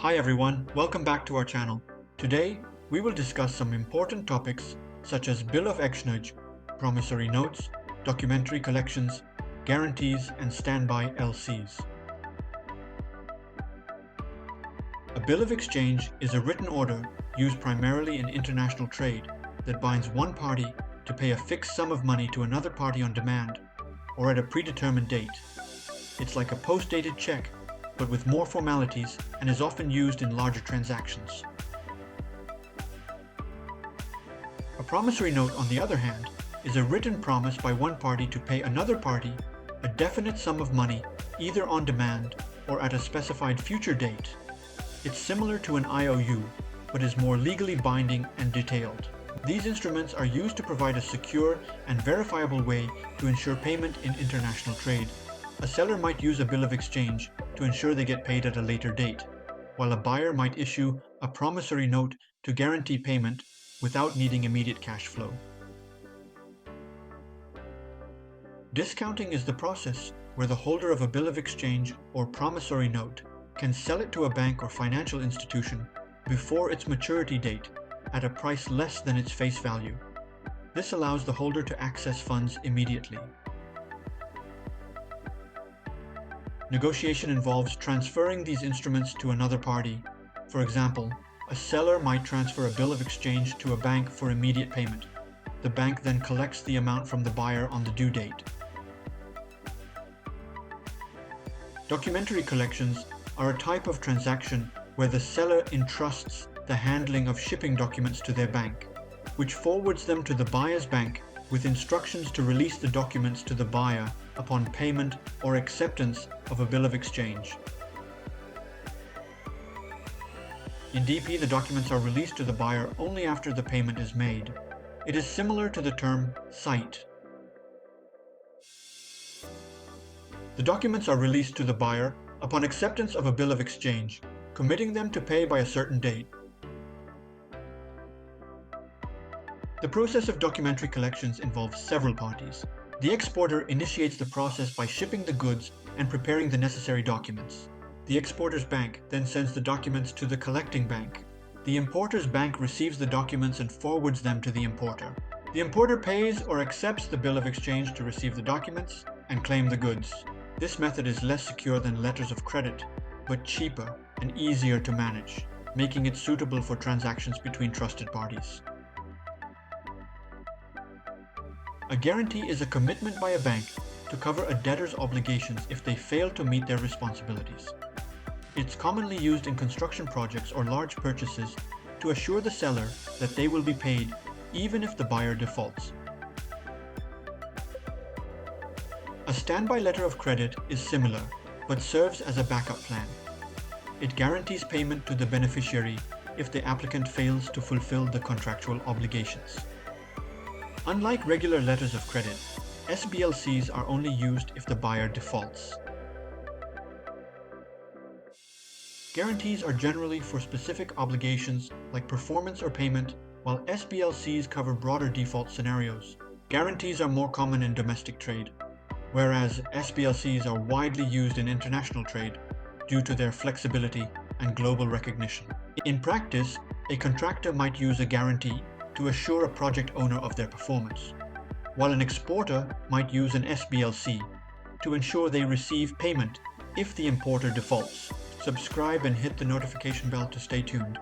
Hi everyone, welcome back to our channel. Today, we will discuss some important topics such as Bill of Exchange, Promissory Notes, Documentary Collections, Guarantees, and Standby LCs. A Bill of Exchange is a written order used primarily in international trade that binds one party to pay a fixed sum of money to another party on demand or at a predetermined date. It's like a post-dated check, but with more formalities and is often used in larger transactions. A promissory note, on the other hand, is a written promise by one party to pay another party a definite sum of money either on demand or at a specified future date. It's similar to an IOU, but is more legally binding and detailed. These instruments are used to provide a secure and verifiable way to ensure payment in international trade. A seller might use a bill of exchange to ensure they get paid at a later date, while a buyer might issue a promissory note to guarantee payment without needing immediate cash flow. Discounting is the process where the holder of a bill of exchange or promissory note can sell it to a bank or financial institution before its maturity date at a price less than its face value. This allows the holder to access funds immediately. Negotiation involves transferring these instruments to another party. For example, a seller might transfer a bill of exchange to a bank for immediate payment. The bank then collects the amount from the buyer on the due date. Documentary collections are a type of transaction where the seller entrusts the handling of shipping documents to their bank, which forwards them to the buyer's bank with instructions to release the documents to the buyer upon payment or acceptance of a bill of exchange. In DP, the documents are released to the buyer only after the payment is made. It is similar to the term sight. The documents are released to the buyer upon acceptance of a bill of exchange, committing them to pay by a certain date. The process of documentary collections involves several parties. The exporter initiates the process by shipping the goods and preparing the necessary documents. The exporter's bank then sends the documents to the collecting bank. The importer's bank receives the documents and forwards them to the importer. The importer pays or accepts the bill of exchange to receive the documents and claim the goods. This method is less secure than letters of credit, but cheaper and easier to manage, making it suitable for transactions between trusted parties. A guarantee is a commitment by a bank to cover a debtor's obligations if they fail to meet their responsibilities. It's commonly used in construction projects or large purchases to assure the seller that they will be paid even if the buyer defaults. A standby letter of credit is similar, but serves as a backup plan. It guarantees payment to the beneficiary if the applicant fails to fulfill the contractual obligations. Unlike regular letters of credit, SBLCs are only used if the buyer defaults. Guarantees are generally for specific obligations like performance or payment, while SBLCs cover broader default scenarios. Guarantees are more common in domestic trade, whereas SBLCs are widely used in international trade due to their flexibility and global recognition. In practice, a contractor might use a guarantee to assure a project owner of their performance, while an exporter might use an SBLC to ensure they receive payment if the importer defaults. Subscribe and hit the notification bell to stay tuned.